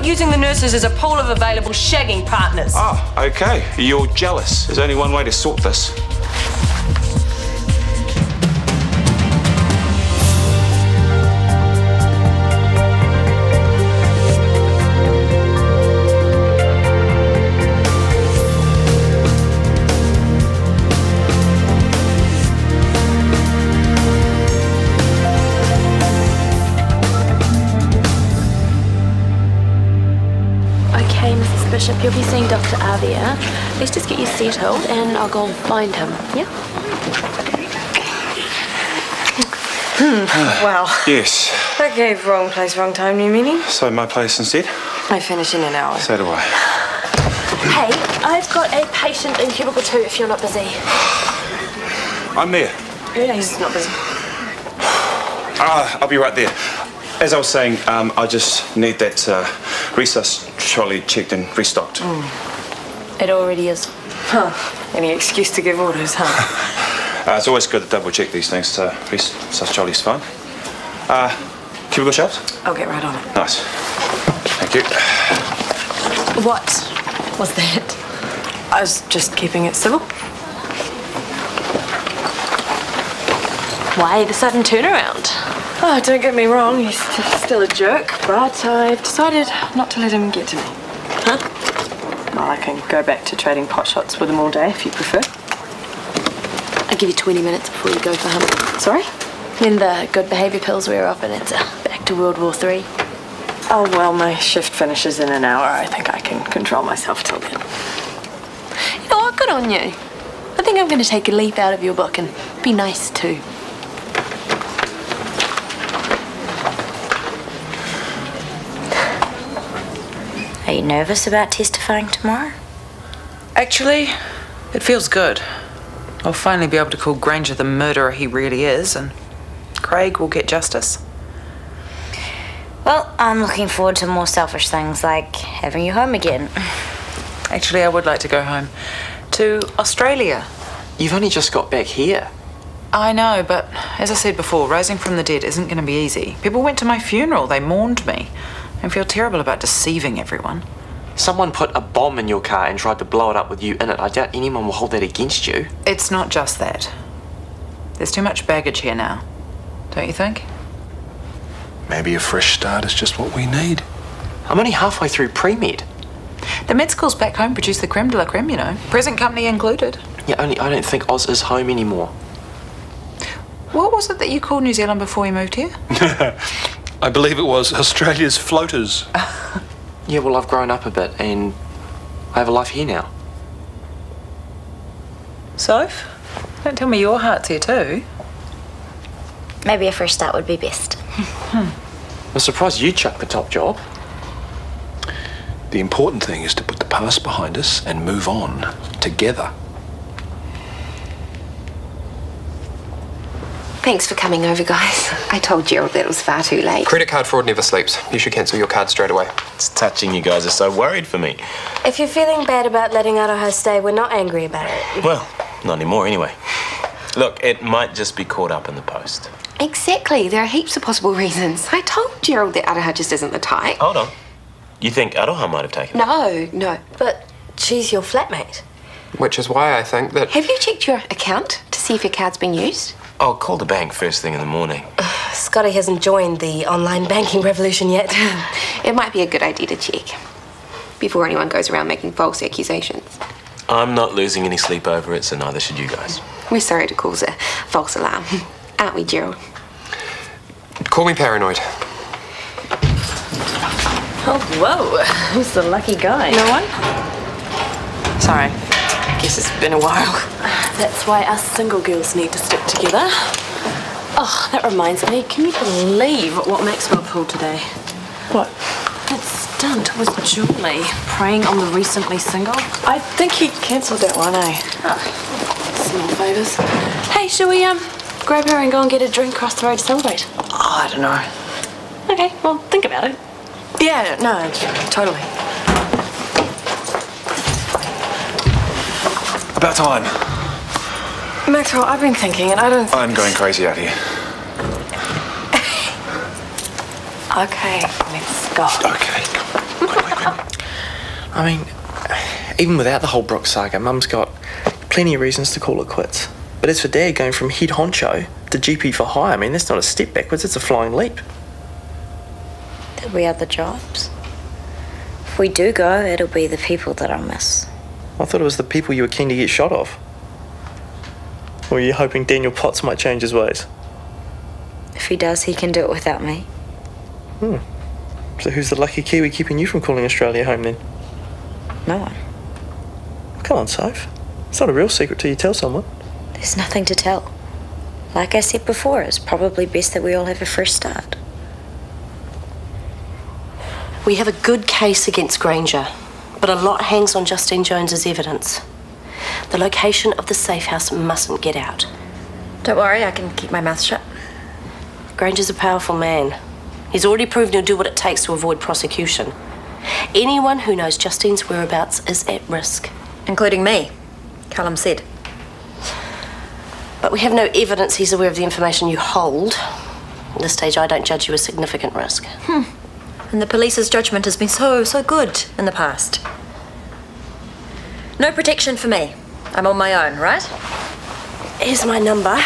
not using the nurses as a pool of available shagging partners. Oh, okay. You're jealous. There's only one way to sort this. Bishop, you'll be seeing Dr. Avia. Let's just get you settled and I'll go find him, yeah? Well. Yes. Okay, wrong place, wrong time, new meaning? So my place instead? I finish in an hour. So do I. Hey, I've got a patient in cubicle 2 if you're not busy. I'm there. Yeah, he's not busy. I'll be right there. As I was saying, I just need that resus trolley checked and restocked. It already is. Huh. Any excuse to give orders, huh? It's always good to double check these things, so resus trolley's fine. Cubicle shelves? I'll get right on it. Nice. Thank you. What was that? I was just keeping it civil. Why the sudden turnaround? Oh, don't get me wrong, he's still a jerk, but I've decided not to let him get to me. Huh? Well, I can go back to trading pot shots with him all day if you prefer. I'll give you 20 minutes before you go for him. Sorry? Then the good behaviour pills wear off and it's back to World War III. Oh, well, my shift finishes in an hour. I think I can control myself till then. You know what? Good on you. I think I'm going to take a leaf out of your book and be nice too. Are you nervous about testifying tomorrow? Actually, it feels good. I'll finally be able to call Granger the murderer he really is, and Craig will get justice. Well, I'm looking forward to more selfish things like having you home again. Actually, I would like to go home. To Australia. You've only just got back here. I know, but as I said before, rising from the dead isn't going to be easy. People went to my funeral, they mourned me. I feel terrible about deceiving everyone. Someone put a bomb in your car and tried to blow it up with you in it. I doubt anyone will hold that against you. It's not just that. There's too much baggage here now, don't you think? Maybe a fresh start is just what we need. I'm only halfway through pre-med. The med schools back home produce the creme de la creme, you know. Present company included. Yeah, only I don't think Oz is home anymore. What was it that you called New Zealand before you moved here? I believe it was Australia's floaters. Yeah, well, I've grown up a bit and I have a life here now. Soph, don't tell me your heart's here too. Maybe a fresh start would be best. I'm surprised you chucked the top job. The important thing is to put the past behind us and move on together. Thanks for coming over, guys. I told Gerald that it was far too late. Credit card fraud never sleeps. You should cancel your card straight away. It's touching you guys are so worried for me. If you're feeling bad about letting Aroha stay, we're not angry about it. Well, not anymore anyway. Look, it might just be caught up in the post. Exactly. There are heaps of possible reasons. I told Gerald that Aroha just isn't the type. Hold on. You think Aroha might have taken it? No. But she's your flatmate. Which is why I think that... Have you checked your account to see if your card's been used? I'll call the bank first thing in the morning. Scotty hasn't joined the online banking revolution yet. It might be a good idea to check before anyone goes around making false accusations. I'm not losing any sleep over it, so neither should you guys. We're sorry to cause a false alarm, aren't we, Gerald? Call me paranoid. Oh, whoa. Who's the lucky guy? No one? Sorry. Guess it's been a while. That's why us single girls need to stick together. Oh, that reminds me. Can you believe what Maxwell pulled today? What? That stunt with Julie preying on the recently single. I think he cancelled that one, eh? Oh, small favours. Hey, shall we grab her and go and get a drink across the road to celebrate? Oh, I don't know. Okay, well, think about it. Yeah, no, totally. About time. Maxwell, I've been thinking, and I don't think... I'm going crazy out here. Okay, let's go. Okay, come on. I mean, even without the whole Brooke saga, Mum's got plenty of reasons to call it quits. But as for Dad going from head honcho to GP for hire, I mean, that's not a step backwards, it's a flying leap. There'll be other jobs. If we do go, it'll be the people that I'll miss. I thought it was the people you were keen to get shot of. Or were you hoping Daniel Potts might change his ways? If he does, he can do it without me. So who's the lucky Kiwi keeping you from calling Australia home then? No one. Come on, Soph. It's not a real secret till you tell someone. There's nothing to tell. Like I said before, it's probably best that we all have a fresh start. We have a good case against Granger, but a lot hangs on Justine Jones's evidence. The location of the safe house mustn't get out. Don't worry, I can keep my mouth shut. Granger's a powerful man. He's already proven he'll do what it takes to avoid prosecution. Anyone who knows Justine's whereabouts is at risk. Including me, Callum said. But we have no evidence he's aware of the information you hold. At this stage, I don't judge you as significant risk. And the police's judgment has been so good in the past. No protection for me. I'm on my own, right? Here's my number.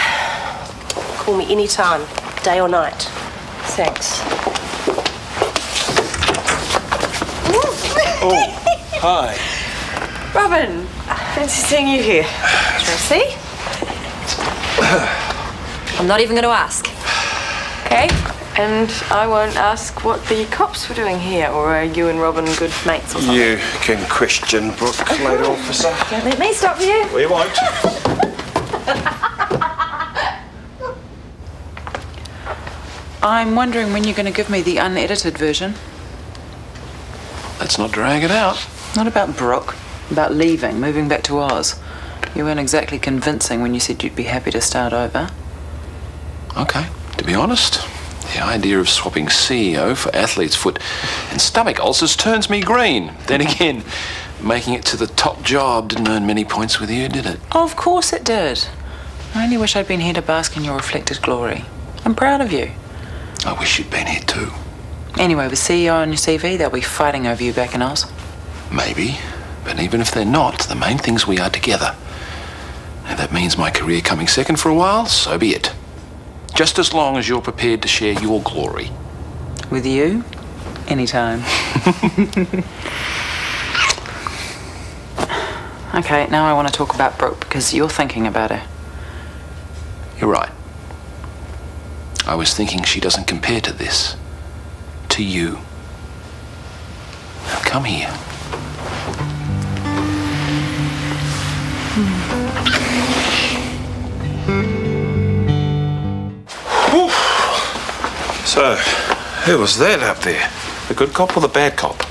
Call me anytime, day or night. Thanks. Oh, hi. Robin, fancy seeing you here. Tracy? I'm not even going to ask. Okay, and I won't ask what the cops were doing here, or are you and Robin good mates or something? You can question Brooke later, officer. Don't let me stop you. We won't. I'm wondering when you're going to give me the unedited version. Let's not drag it out. Not about Brooke, about leaving, moving back to Oz. You weren't exactly convincing when you said you'd be happy to start over. Okay, to be honest, the idea of swapping CEO for athlete's foot and stomach ulcers turns me green. Then again, making it to the top job didn't earn many points with you, did it? Of course it did. I only wish I'd been here to bask in your reflected glory. I'm proud of you. I wish you'd been here too. Anyway, with CEO on your CV, they'll be fighting over you back in Oz. Maybe, but even if they're not, the main thing's we are together. If that means my career coming second for a while, so be it. Just as long as you're prepared to share your glory. With you? Anytime. Okay, now I want to talk about Brooke because you're thinking about her. You're right. I was thinking she doesn't compare to this. To you. Now come here. So, who was that up there? The good cop or the bad cop?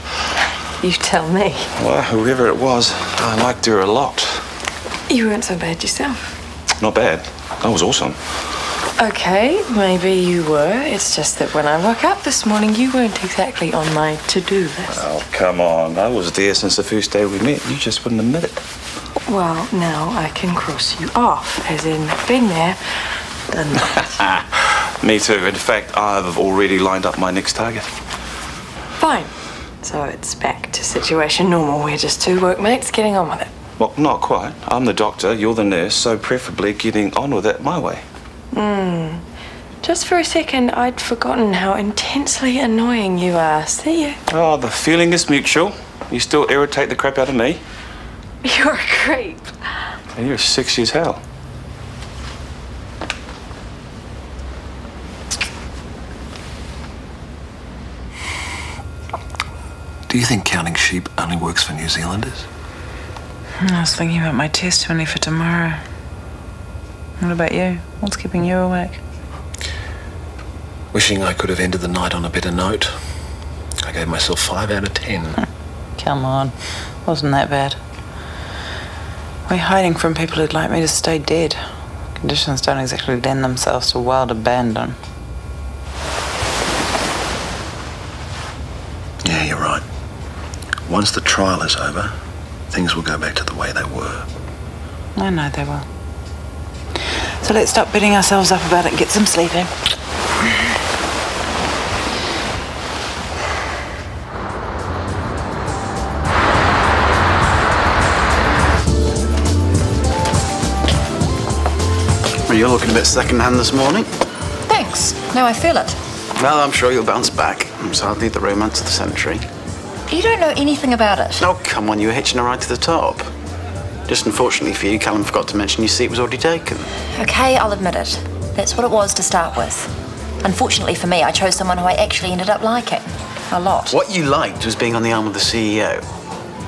You tell me. Well, whoever it was, I liked her a lot. You weren't so bad yourself. Not bad. That was awesome. Okay, maybe you were. It's just that when I woke up this morning, you weren't exactly on my to-do list. Oh, come on. I was there since the first day we met. You just wouldn't admit it. Well, now I can cross you off, as in been there, done that. Me too. In fact, I've already lined up my next target. Fine. So it's back to situation normal. We're just two workmates getting on with it. Well, not quite. I'm the doctor, you're the nurse, so preferably getting on with it my way. Just for a second, I'd forgotten how intensely annoying you are. See you. Oh, the feeling is mutual. You still irritate the crap out of me. You're a creep. And you're sexy as hell. Do you think counting sheep only works for New Zealanders? I was thinking about my testimony for tomorrow. What about you? What's keeping you awake? Wishing I could have ended the night on a better note. I gave myself 5 out of 10. Come on. Wasn't that bad. We're hiding from people who'd like me to stay dead. Conditions don't exactly lend themselves to wild abandon. Yeah, you're right. Once the trial is over, things will go back to the way they were. I know they will. So let's stop beating ourselves up about it and get some sleep in. You're looking a bit second-hand this morning. Thanks. Now I feel it. Well, I'm sure you'll bounce back. It's hardly the romance of the century. You don't know anything about it. Oh, come on, you were hitching a ride to the top. Just unfortunately for you, Callum forgot to mention your seat was already taken. Okay, I'll admit it. That's what it was to start with. Unfortunately for me, I chose someone who I actually ended up liking. A lot. What you liked was being on the arm of the CEO.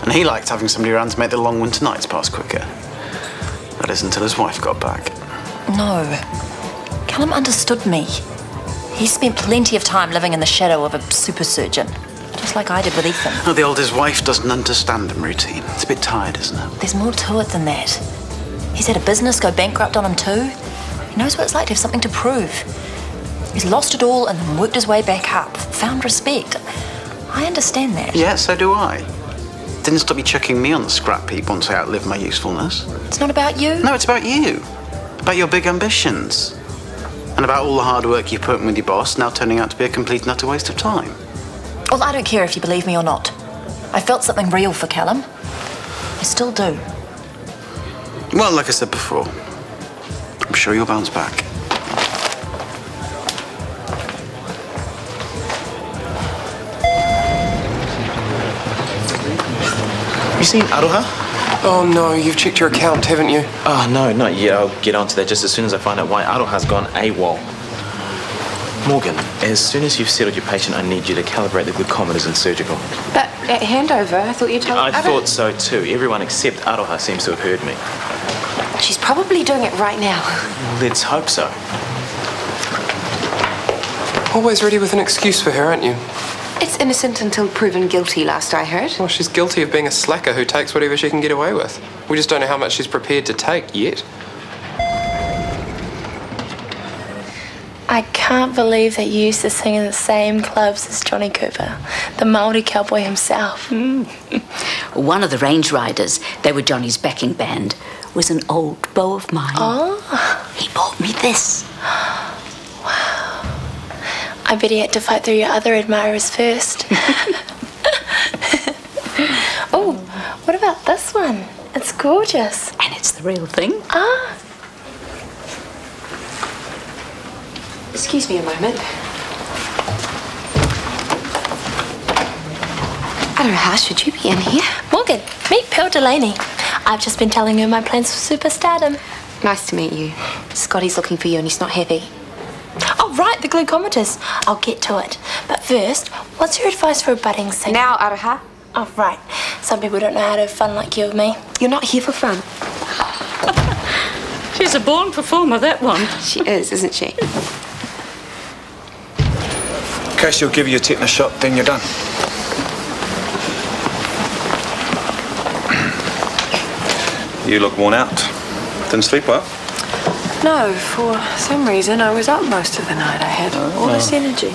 And he liked having somebody around to make the long winter nights pass quicker. That is until his wife got back. No. Callum understood me. He spent plenty of time living in the shadow of a super surgeon. Just like I did with Ethan. Oh, the old his wife doesn't understand him routine. It's a bit tired, isn't it? There's more to it than that. He's had a business go bankrupt on him too. He knows what it's like to have something to prove. He's lost it all and then worked his way back up. Found respect. I understand that. Yeah, so do I. Didn't stop you chucking me on the scrap heap once I outlived my usefulness. It's not about you. No, it's about you. About your big ambitions. And about all the hard work you put in with your boss now turning out to be a complete and utter waste of time. Well, I don't care if you believe me or not. I felt something real for Callum. I still do. Well, like I said before, I'm sure you'll bounce back. Have you seen Aroha? Oh no, you've checked your account, haven't you? Oh, no, not yet. I'll get onto that just as soon as I find out why Aroha's gone AWOL. Morgan, as soon as you've settled your patient, I need you to calibrate the glucometers in surgical. But at handover, I thought you told I thought so too. Everyone except Aroha seems to have heard me. She's probably doing it right now. Let's hope so. Always ready with an excuse for her, aren't you? It's innocent until proven guilty, last I heard. Well, she's guilty of being a slacker who takes whatever she can get away with. We just don't know how much she's prepared to take yet. I can't believe that you used to sing in the same clubs as Johnny Cooper, the Māori cowboy himself. One of the range riders, they were Johnny's backing band, was an old beau of mine. Oh. He bought me this. Wow. I bet he had to fight through your other admirers first. Oh, what about this one? It's gorgeous. And it's the real thing. Ah. Excuse me a moment. Aroha, should you be in here? Morgan, meet Pearl Delaney. I've just been telling her my plans for superstardom. Nice to meet you. Scotty's looking for you and he's not happy. Oh, right, the glucometers. I'll get to it. But first, what's your advice for a budding singer? Now, Aroha. Oh, right. Some people don't know how to have fun like you and me. You're not here for fun. She's a born performer, that one. She is, isn't she? In case you'll give you a tetanus shot, then you're done. You look worn out. Didn't sleep well? No, for some reason I was up most of the night. I had all this energy.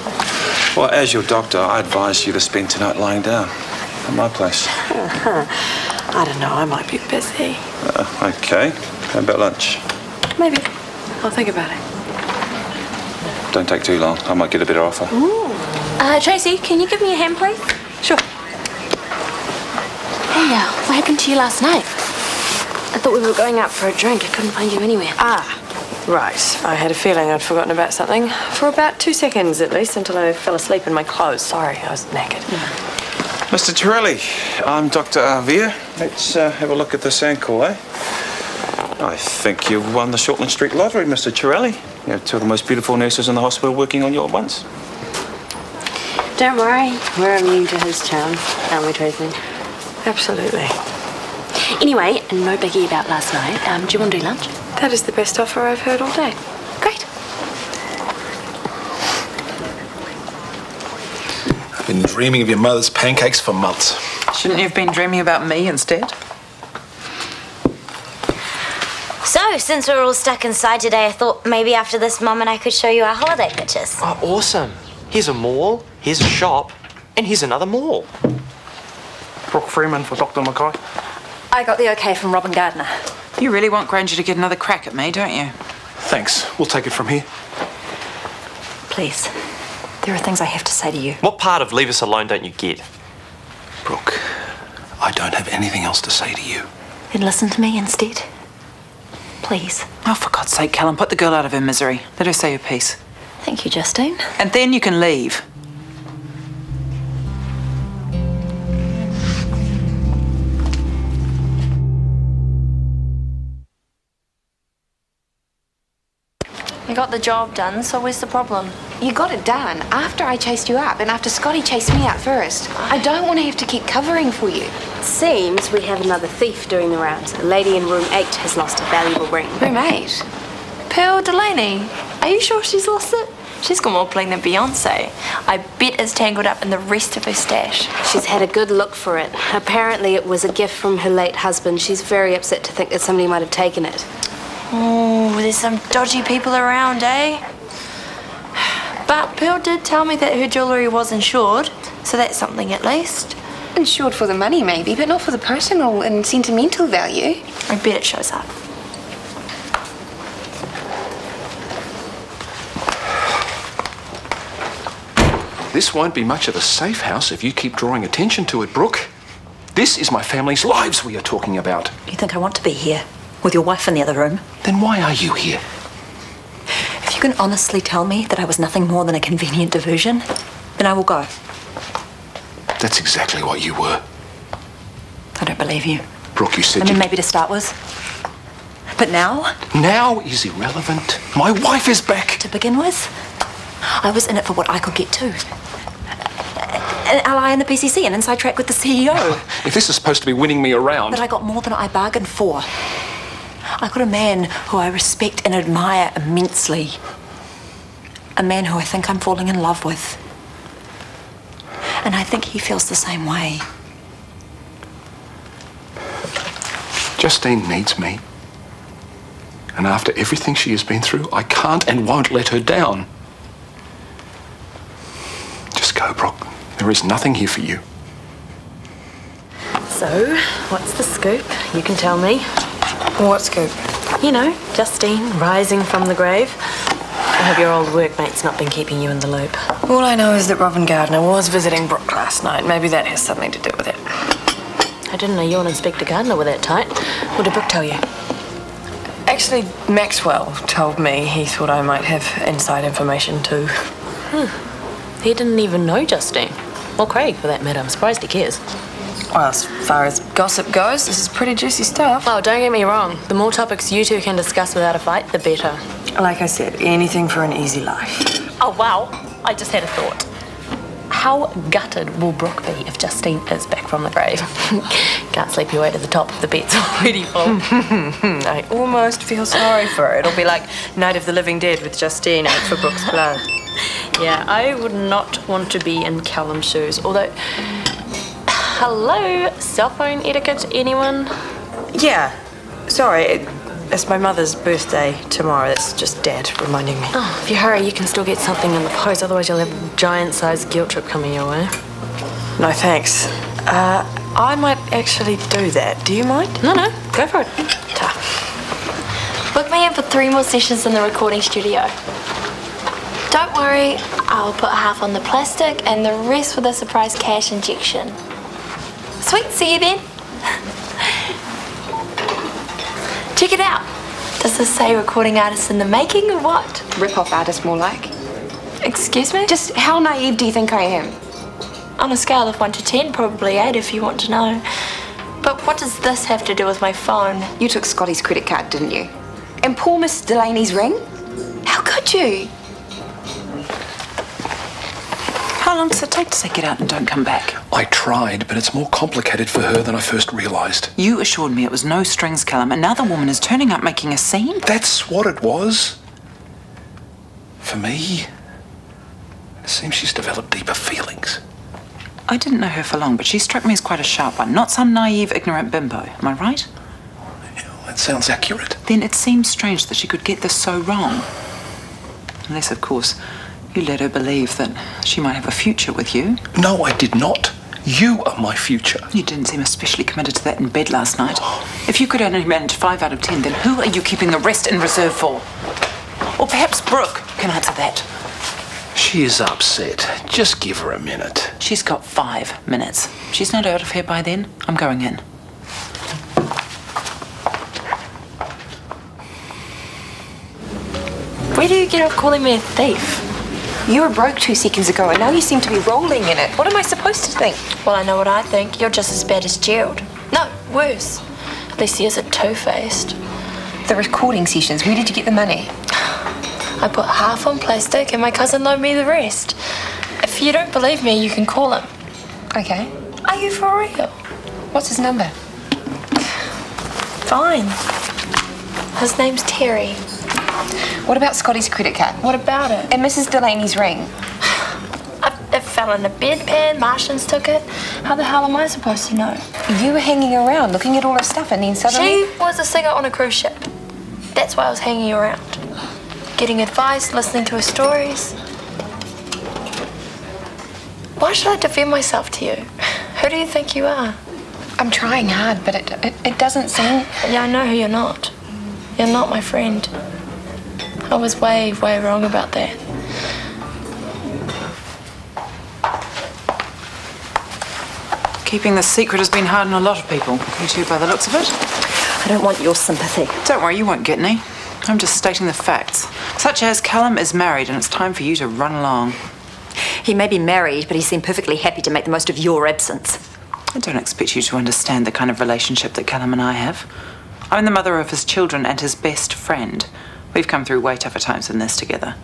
Well, as your doctor, I advise you to spend tonight lying down at my place. I don't know, I might be busy. Okay. How about lunch? Maybe. I'll think about it. Don't take too long. I might get a better offer. Ooh. Tracy, can you give me a hand, please? Sure. Hey, what happened to you last night? I thought we were going out for a drink. I couldn't find you anywhere. Ah, right. I had a feeling I'd forgotten about something. For about 2 seconds, at least, until I fell asleep in my clothes. Sorry, I was knackered. Mr. Torelli, I'm Dr. Arvia. Let's have a look at this ankle, eh? I think you've won the Shortland Street lottery, Mr. Torelli. You have two of the most beautiful nurses in the hospital working on you at once. Don't worry. We're immune to his charms, aren't we, Tracy? Absolutely. Anyway, no biggie about last night. Do you want to do lunch? That is the best offer I've heard all day. Great. I've been dreaming of your mother's pancakes for months. Shouldn't you have been dreaming about me instead? So, since we're all stuck inside today, I thought maybe after this, Mum and I could show you our holiday pictures. Oh, awesome. Here's a mall, here's a shop, and here's another mall. Brooke Freeman for Dr. Mackay. I got the okay from Robin Gardner. You really want Granger to get another crack at me, don't you? Thanks. We'll take it from here. Please. There are things I have to say to you. What part of leave us alone don't you get? Brooke, I don't have anything else to say to you. Then listen to me instead. Please. Oh, for God's sake, Callum, put the girl out of her misery. Let her say her piece. Thank you, Justine. And then you can leave. You got the job done, so where's the problem? You got it done after I chased you up and after Scotty chased me out first. I don't want to have to keep covering for you. Seems we have another thief doing the rounds. A lady in room 8 has lost a valuable ring. Room 8? Pearl Delaney. Are you sure she's lost it? She's got more bling than Beyonce. I bet it's tangled up in the rest of her stash. She's had a good look for it. Apparently it was a gift from her late husband. She's very upset to think that somebody might have taken it. Oh, there's some dodgy people around, eh? But Pearl did tell me that her jewellery was insured, so that's something at least. Insured for the money, maybe, but not for the personal and sentimental value. I bet it shows up. This won't be much of a safe house if you keep drawing attention to it, Brooke. This is my family's lives we are talking about. You think I want to be here? With your wife in the other room? Then why are you here? If you can honestly tell me that I was nothing more than a convenient diversion, then I will go. That's exactly what you were. I don't believe you. Brooke, you said I mean, maybe to start with. But now? Now is irrelevant. My wife is back. To begin with, I was in it for what I could get to. An ally in the PCC, an inside track with the CEO. If this is supposed to be winning me around... But I got more than I bargained for. I got a man who I respect and admire immensely. A man who I think I'm falling in love with. And I think he feels the same way. Justine needs me. And after everything she has been through, I can't and won't let her down. Just go, Brooke. There is nothing here for you. So, what's the scoop? You can tell me. What scoop? You know, Justine rising from the grave. I hope your old workmate's not been keeping you in the loop. All I know is that Robin Gardner was visiting Brooke last night. Maybe that has something to do with it. I didn't know you and Inspector Gardner were that tight. What did Brooke tell you? Actually, Maxwell told me he thought I might have inside information too. He didn't even know Justine. Or Craig, for that matter. I'm surprised he cares. Well, as far as gossip goes, this is pretty juicy stuff. Oh, don't get me wrong. The more topics you two can discuss without a fight, the better. Like I said, anything for an easy life. Oh, wow. I just had a thought. How gutted will Brooke be if Justine is back from the grave? Can't sleep your way to the top if the bed's already full. I almost feel sorry for her. It'll be like Night of the Living Dead with Justine out for Brooke's blood. Yeah, I would not want to be in Callum's shoes. Although, hello, cell phone etiquette, anyone? Yeah, sorry, it's my mother's birthday tomorrow. That's just Dad reminding me. Oh, if you hurry, you can still get something in the post. Otherwise, you'll have a giant-sized guilt trip coming your way. No, thanks. I might actually do that. Do you mind? No, go for it. Book me in for 3 more sessions in the recording studio. Don't worry, I'll put half on the plastic and the rest with a surprise cash injection. Sweet, see you then. Check it out. Does this say recording artist in the making or what? Rip-off artist, more like. Excuse me? Just how naive do you think I am? On a scale of 1 to 10, probably 8 if you want to know. But what does this have to do with my phone? You took Scotty's credit card, didn't you? And poor Miss Delaney's ring? How could you? How long does it take to say get out and don't come back? I tried, but it's more complicated for her than I first realised. You assured me it was no strings, Callum. Another woman is turning up making a scene. That's what it was. For me, it seems she's developed deeper feelings. I didn't know her for long, but she struck me as quite a sharp one. Not some naive, ignorant bimbo. Am I right? Yeah, that sounds accurate. Then it seems strange that she could get this so wrong. Unless, of course, you let her believe that she might have a future with you. No, I did not. You are my future. You didn't seem especially committed to that in bed last night. If you could only manage 5 out of 10, then who are you keeping the rest in reserve for? Or perhaps Brooke can answer that. She is upset. Just give her a minute. She's got 5 minutes. She's not out of here by then. I'm going in. Where do you get off calling me a thief? You were broke 2 seconds ago, and now you seem to be rolling in it. What am I supposed to think? Well, I know what I think. You're just as bad as Gerald. No, worse. At least he isn't two-faced. The recording sessions, where did you get the money? I put half on plastic and my cousin loaned me the rest. If you don't believe me, you can call him. Okay. Are you for real? What's his number? Fine. His name's Terry. What about Scotty's credit card? What about it? And Mrs. Delaney's ring? It fell in a bedpan. Martians took it. How the hell am I supposed to know? You were hanging around looking at all her stuff, and then suddenly... She was a singer on a cruise ship. That's why I was hanging around. Getting advice, listening to her stories. Why should I defend myself to you? Who do you think you are? I'm trying hard, but it doesn't seem... Yeah, I know who you're not. You're not my friend. I was way, way wrong about that. Keeping the secret has been hard on a lot of people. You too, by the looks of it. I don't want your sympathy. Don't worry, you won't get any. I'm just stating the facts. Such as Callum is married and it's time for you to run along. He may be married, but he seemed perfectly happy to make the most of your absence. I don't expect you to understand the kind of relationship that Callum and I have. I'm the mother of his children and his best friend. We've come through way tougher times than this together.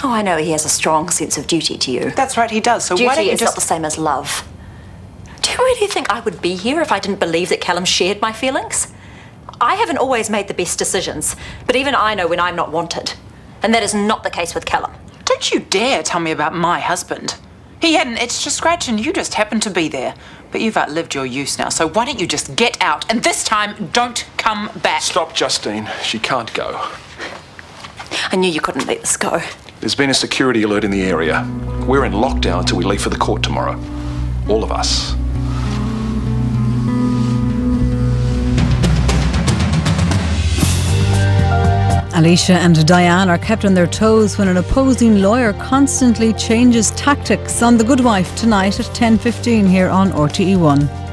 Oh, I know he has a strong sense of duty to you. That's right, he does. So duty why don't you is just... not the same as love. Do you really think I would be here if I didn't believe that Callum shared my feelings? I haven't always made the best decisions, but even I know when I'm not wanted. And that is not the case with Callum. Don't you dare tell me about my husband. He had an itch to scratch and you just happened to be there. But you've outlived your use now, so why don't you just get out and this time don't come back? Stop, Justine. She can't go. I knew you couldn't let this go. There's been a security alert in the area. We're in lockdown until we leave for the court tomorrow. All of us. Alicia and Diane are kept on their toes when an opposing lawyer constantly changes tactics on The Good Wife tonight at 10:15 here on RTE1.